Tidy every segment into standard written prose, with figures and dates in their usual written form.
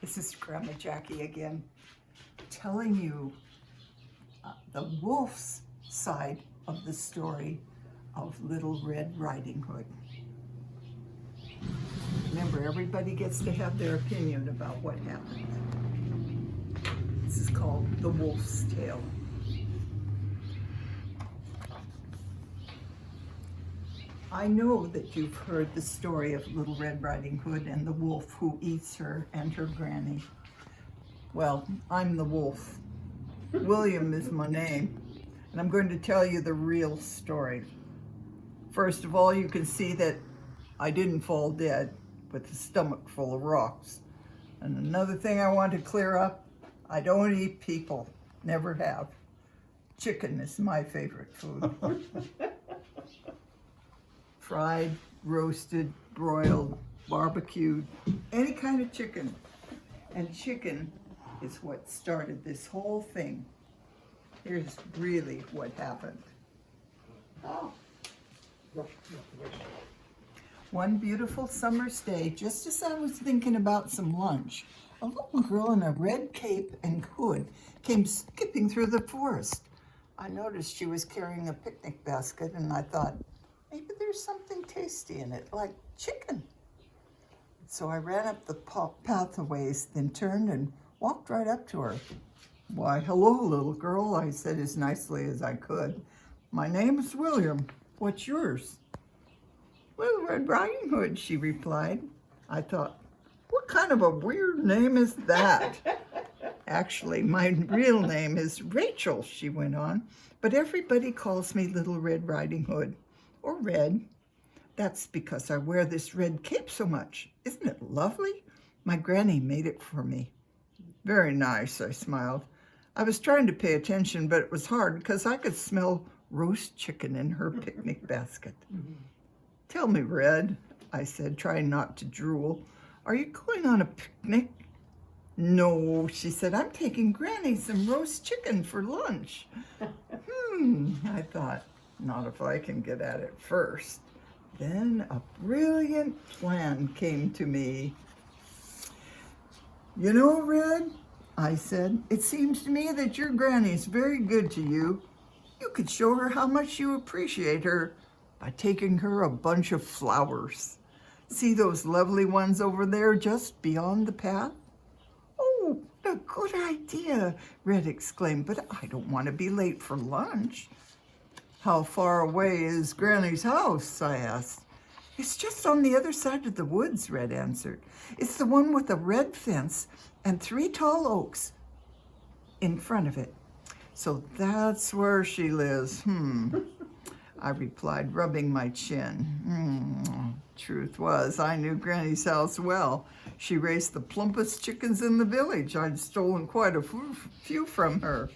This is Grandma Jackie again, telling you the wolf's side of the story of Little Red Riding Hood. Remember, everybody gets to have their opinion about what happened. This is called The Wolf's Tale. I know that you've heard the story of Little Red Riding Hood and the wolf who eats her and her granny. Well, I'm the wolf. William is my name, and I'm going to tell you the real story. First of all, you can see that I didn't fall dead with a stomach full of rocks. And another thing I want to clear up, I don't eat people, never have. Chicken is my favorite food. Fried, roasted, broiled, barbecued, any kind of chicken. And chicken is what started this whole thing. Here's really what happened. One beautiful summer's day, just as I was thinking about some lunch, a little girl in a red cape and hood came skipping through the forest. I noticed she was carrying a picnic basket, and I thought, maybe there's something tasty in it, like chicken. So I ran up the pathways, then turned and walked right up to her. "Why, hello, little girl," I said as nicely as I could. "My name is William. What's yours?" "Little Red Riding Hood," she replied. I thought, what kind of a weird name is that? "Actually, my real name is Rachel," she went on, "but everybody calls me Little Red Riding Hood. Or Red. That's because I wear this red cape so much. Isn't it lovely? My granny made it for me." "Very nice," I smiled. I was trying to pay attention, but it was hard because I could smell roast chicken in her picnic basket. "Tell me, Red," I said, trying not to drool, "are you going on a picnic?" "No," she said, "I'm taking Granny some roast chicken for lunch." I thought, not if I can get at it first. Then a brilliant plan came to me. "You know, Red," I said, "it seems to me that your granny's very good to you. You could show her how much you appreciate her by taking her a bunch of flowers. See those lovely ones over there just beyond the path?" "Oh, a good idea," Red exclaimed, "but I don't want to be late for lunch." "How far away is Granny's house?" I asked. "It's just on the other side of the woods," Red answered. "It's the one with a red fence and 3 tall oaks in front of it. So that's where she lives. I replied, rubbing my chin. Truth was, I knew Granny's house well. She raised the plumpest chickens in the village. I'd stolen quite a few from her.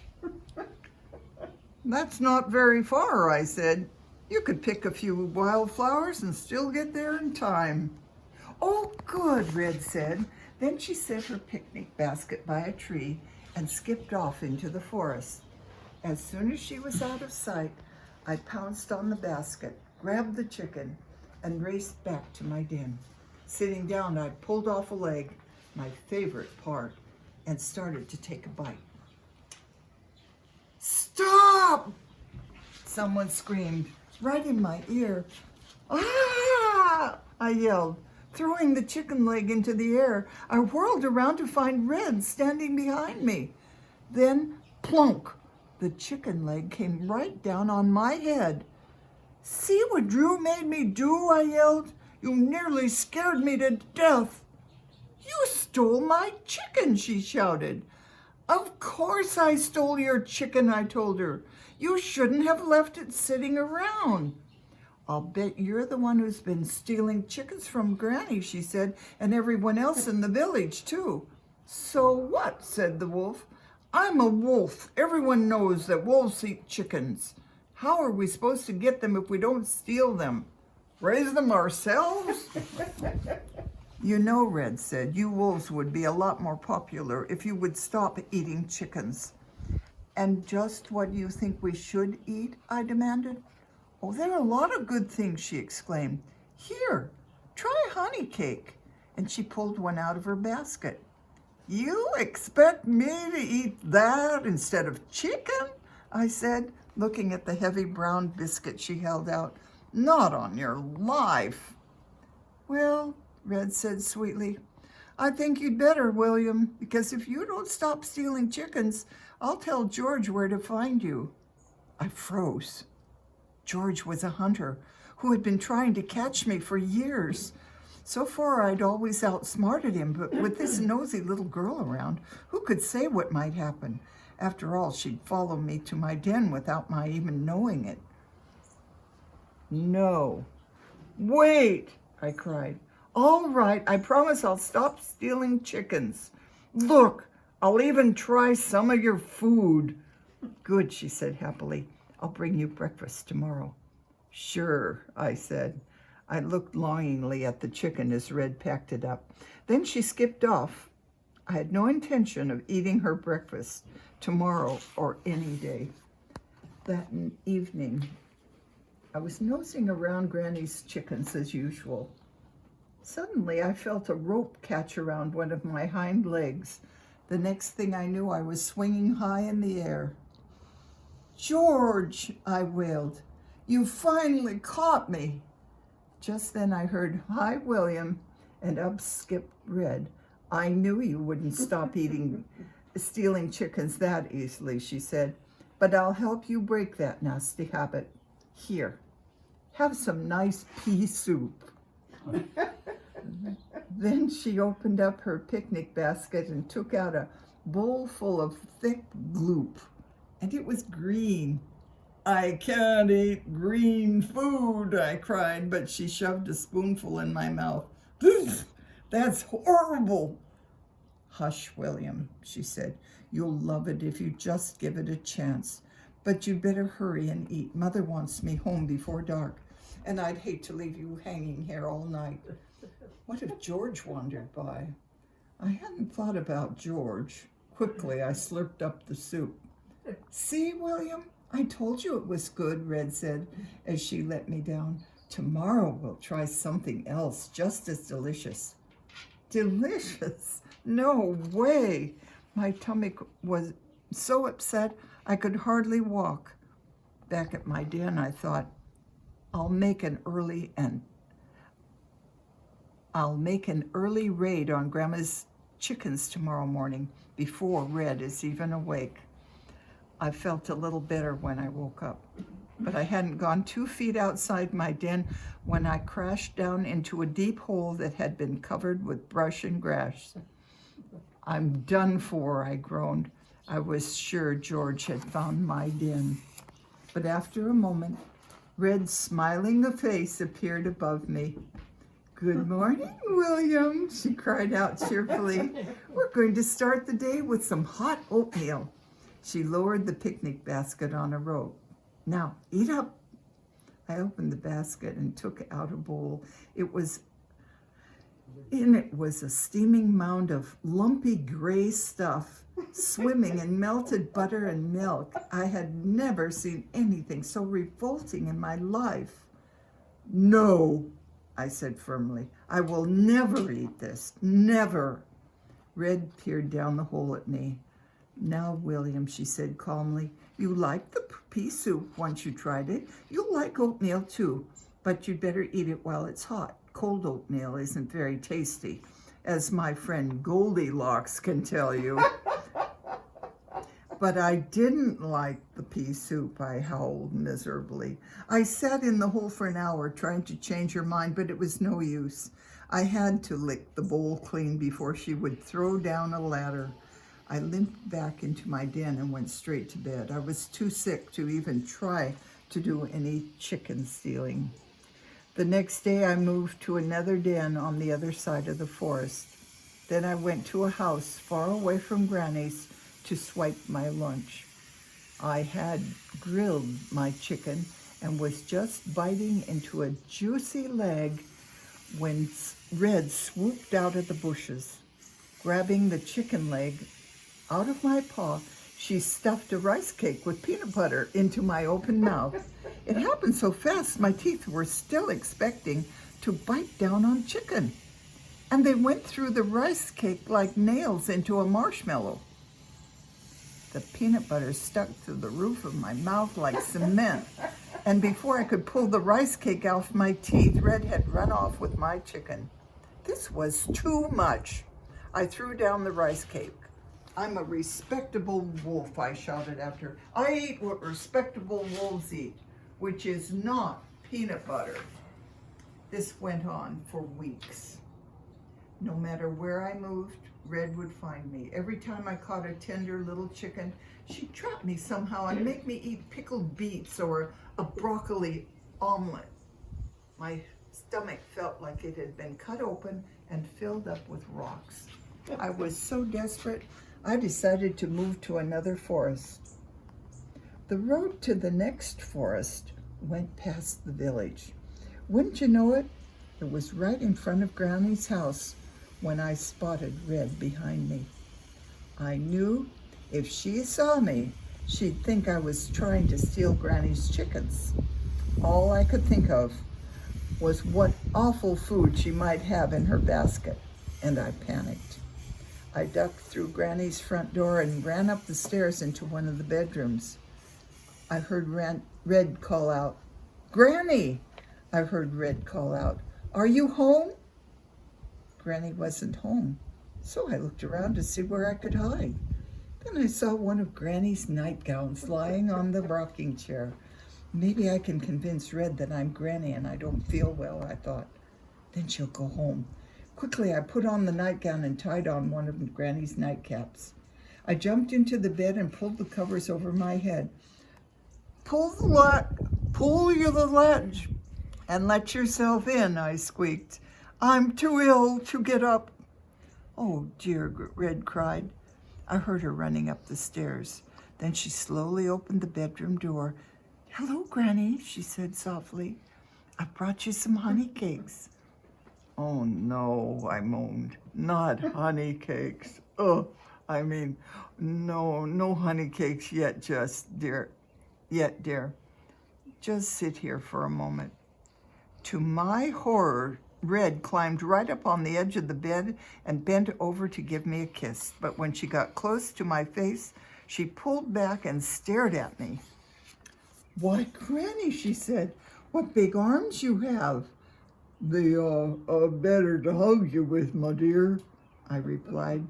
"That's not very far," I said. "You could pick a few wildflowers and still get there in time." "Oh, good," Red said. Then she set her picnic basket by a tree and skipped off into the forest. As soon as she was out of sight, I pounced on the basket, grabbed the chicken, and raced back to my den. Sitting down, I pulled off a leg, my favorite part, and started to take a bite. "Stop!" someone screamed right in my ear. "Ah!" I yelled. Throwing the chicken leg into the air, I whirled around to find Red standing behind me. Then, plunk, the chicken leg came right down on my head. "See what Drew made me do?" I yelled. "You nearly scared me to death." "You stole my chicken," she shouted. "Of course I stole your chicken," I told her. "You shouldn't have left it sitting around." "I'll bet you're the one who's been stealing chickens from Granny," she said, "and everyone else in the village, too." "So what?" said the wolf. "I'm a wolf. Everyone knows that wolves eat chickens. How are we supposed to get them if we don't steal them? Raise them ourselves?" "You know," Red said, "you wolves would be a lot more popular if you would stop eating chickens." "And just what do you think we should eat?" I demanded. "Oh, there are a lot of good things," she exclaimed. "Here, try honey cake." And she pulled one out of her basket. You expect me to eat that instead of chicken? I said, looking at the heavy brown biscuit she held out. Not on your life. Well, Red said sweetly, I think you'd better, William, because if you don't stop stealing chickens, I'll tell George where to find you. I froze. George was a hunter who had been trying to catch me for years. So far, I'd always outsmarted him, but with this nosy little girl around, who could say what might happen? After all, she'd follow me to my den without my even knowing it. No. Wait, I cried. All right, I promise I'll stop stealing chickens. Look, I'll even try some of your food. Good, she said happily. I'll bring you breakfast tomorrow. Sure, I said. I looked longingly at the chicken as Red packed it up. Then she skipped off. I had no intention of eating her breakfast tomorrow or any day. That evening, I was nosing around Granny's chickens as usual. Suddenly, I felt a rope catch around one of my hind legs. The next thing I knew, I was swinging high in the air. George, I wailed, you finally caught me. Just then I heard, hi, William, and up skipped Red. I knew you wouldn't stop stealing chickens that easily, she said, but I'll help you break that nasty habit. Here, have some nice pea soup. Then she opened up her picnic basket and took out a bowl full of thick gloop, and it was green. I can't eat green food, I cried, but she shoved a spoonful in my mouth. That's horrible. Hush, William, she said. You'll love it if you just give it a chance. But you'd better hurry and eat. Mother wants me home before dark, and I'd hate to leave you hanging here all night. What if George wandered by? I hadn't thought about George. Quickly, I slurped up the soup. See, William, I told you it was good, Red said as she let me down. Tomorrow we'll try something else just as delicious. Delicious? No way. My tummy was so upset I could hardly walk. Back at my den, I thought, I'll make an early raid on Grandma's chickens tomorrow morning before Red is even awake. I felt a little better when I woke up, but I hadn't gone 2 feet outside my den when I crashed down into a deep hole that had been covered with brush and grass. I'm done for, I groaned. I was sure George had found my den. But after a moment, Red's smiling face appeared above me. Good morning, William, she cried out cheerfully. We're going to start the day with some hot oatmeal. She lowered the picnic basket on a rope. Now, eat up. I opened the basket and took out a bowl. In it was a steaming mound of lumpy gray stuff, swimming in melted butter and milk. I had never seen anything so revolting in my life. No, I said firmly. I will never eat this. Never. Red peered down the hole at me. Now, William, she said calmly, you liked the pea soup once you tried it. You'll like oatmeal too, but you'd better eat it while it's hot. Cold oatmeal isn't very tasty, as my friend Goldilocks can tell you. But I didn't like the pea soup, I howled miserably. I sat in the hole for an hour trying to change her mind, but it was no use. I had to lick the bowl clean before she would throw down a ladder. I limped back into my den and went straight to bed. I was too sick to even try to do any chicken stealing. The next day I moved to another den on the other side of the forest. Then I went to a house far away from Granny's to swipe my lunch. I had grilled my chicken and was just biting into a juicy leg when Red swooped out of the bushes. Grabbing the chicken leg out of my paw, she stuffed a rice cake with peanut butter into my open mouth. It happened so fast, my teeth were still expecting to bite down on chicken. and they went through the rice cake like nails into a marshmallow. The peanut butter stuck to the roof of my mouth like cement, and before I could pull the rice cake off my teeth, Red had run off with my chicken. This was too much. I threw down the rice cake. I'm a respectable wolf, I shouted after her. I eat what respectable wolves eat, which is not peanut butter. This went on for weeks. No matter where I moved, Red would find me. Every time I caught a tender little chicken, she'd trap me somehow and make me eat pickled beets or a broccoli omelet. My stomach felt like it had been cut open and filled up with rocks. I was so desperate, I decided to move to another forest. The road to the next forest went past the village. Wouldn't you know it? It was right in front of Granny's house when I spotted Red behind me. I knew if she saw me, she'd think I was trying to steal Granny's chickens. All I could think of was what awful food she might have in her basket, and I panicked. I ducked through Granny's front door and ran up the stairs into one of the bedrooms. I heard Red call out, "Granny!" I heard Red call out, "Are you home?" Granny wasn't home, so I looked around to see where I could hide. Then I saw one of Granny's nightgowns lying on the rocking chair. Maybe I can convince Red that I'm Granny and I don't feel well, I thought. Then she'll go home. Quickly, I put on the nightgown and tied on one of Granny's nightcaps. I jumped into the bed and pulled the covers over my head. Pull the latch and let yourself in," I squeaked. "I'm too ill to get up." "Oh dear," Red cried. I heard her running up the stairs. Then she slowly opened the bedroom door. "Hello, Granny," she said softly. "I brought you some honey cakes." "Oh no," I moaned. "Not honey cakes. Oh, no honey cakes yet, dear. Just sit here for a moment." To my horror, Red climbed right up on the edge of the bed and bent over to give me a kiss. But when she got close to my face, she pulled back and stared at me. "Why, Granny," she said, "what big arms you have." "They are better to hug you with, my dear," I replied.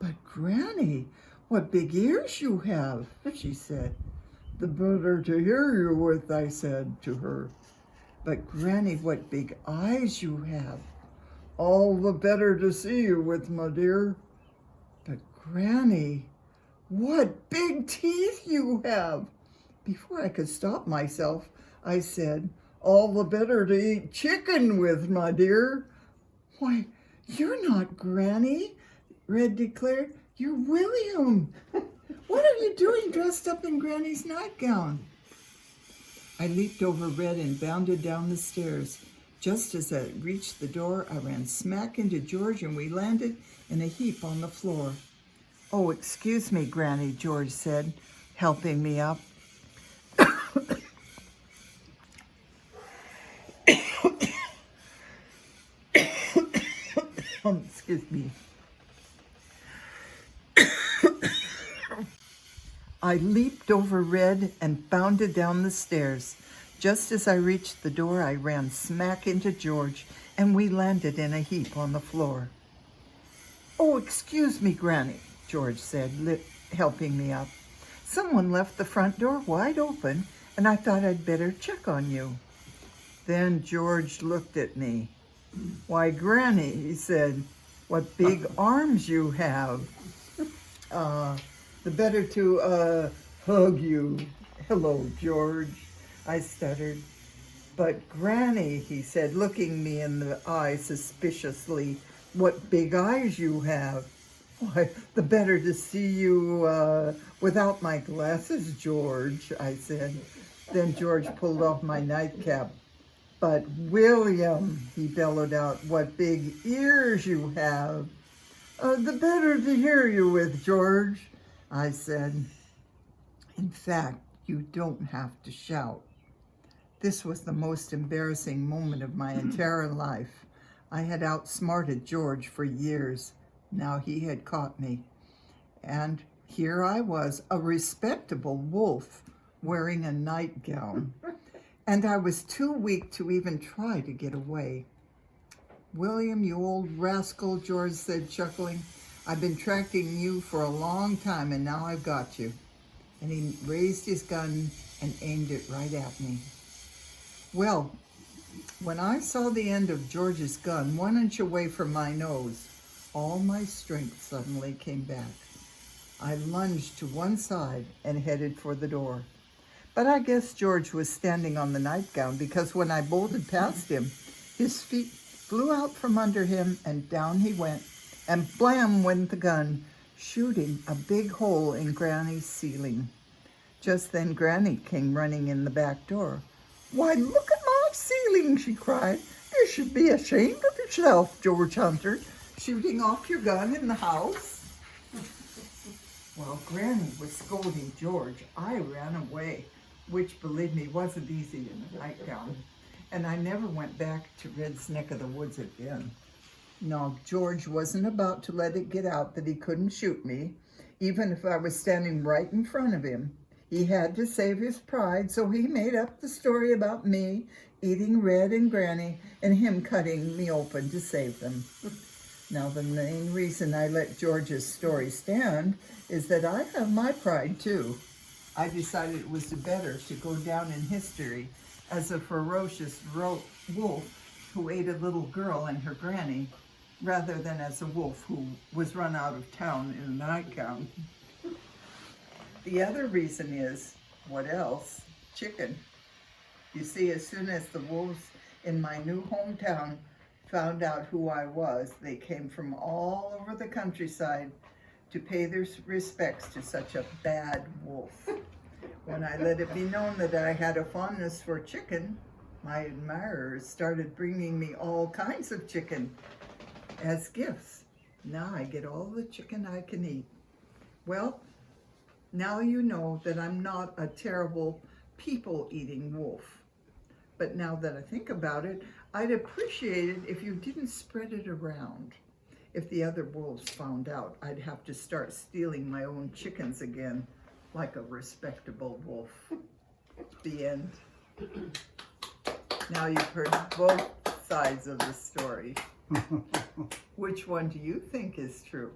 "But Granny, what big ears you have," she said. "The better to hear you with," I said to her. "But Granny, what big eyes you have." "All the better to see you with, my dear." "But Granny, what big teeth you have." Before I could stop myself, I said, "All the better to eat chicken with, my dear." "Why, you're not Granny," Red declared. "You're William. What are you doing dressed up in Granny's nightgown?" I leaped over Red and bounded down the stairs. Just as I reached the door, I ran smack into George and we landed in a heap on the floor. "Oh, excuse me, Granny," George said, helping me up. Excuse me. I leaped over Red and bounded down the stairs. Just as I reached the door, I ran smack into George, and we landed in a heap on the floor. "Oh, excuse me, Granny," George said, helping me up. "Someone left the front door wide open, and I thought I'd better check on you." Then George looked at me. "Why, Granny," he said, "what big arms you have. The better to hug you." "Hello, George," I stuttered. "But Granny," he said, looking me in the eye suspiciously, "what big eyes you have." "Why, the better to see you without my glasses, George," I said. Then George pulled off my nightcap. "But William," he bellowed out, "what big ears you have." "The better to hear you with, George," I said. "In fact, you don't have to shout." This was the most embarrassing moment of my entire life. I had outsmarted George for years. Now he had caught me. And here I was, a respectable wolf, wearing a nightgown. And I was too weak to even try to get away. "William, you old rascal," George said, chuckling. "I've been tracking you for a long time, and now I've got you." And he raised his gun and aimed it right at me. Well, when I saw the end of George's gun 1 inch away from my nose, all my strength suddenly came back. I lunged to one side and headed for the door. But I guess George was standing on the nightgown, because when I bolted past him, his feet flew out from under him and down he went, and blam went the gun, shooting a big hole in Granny's ceiling. Just then Granny came running in the back door. "Why, look at my ceiling," she cried. "You should be ashamed of yourself, George Hunter, shooting off your gun in the house." While Granny was scolding George, I ran away, which, believe me, wasn't easy in a nightgown. And I never went back to Red's neck of the woods again. No, George wasn't about to let it get out that he couldn't shoot me, even if I was standing right in front of him. He had to save his pride, so he made up the story about me eating Red and Granny and him cutting me open to save them. Now, the main reason I let George's story stand is that I have my pride too. I decided it was better to go down in history as a ferocious wolf who ate a little girl and her granny, rather than as a wolf who was run out of town in a nightgown. The other reason is, what else? Chicken. You see, as soon as the wolves in my new hometown found out who I was, they came from all over the countryside to pay their respects to such a bad wolf. When I let it be known that I had a fondness for chicken, my admirers started bringing me all kinds of chicken as gifts. Now I get all the chicken I can eat. Well, now you know that I'm not a terrible people-eating wolf. But now that I think about it, I'd appreciate it if you didn't spread it around. If the other wolves found out, I'd have to start stealing my own chickens again, like a respectable wolf. The end. Now you've heard both sides of the story. Which one do you think is true?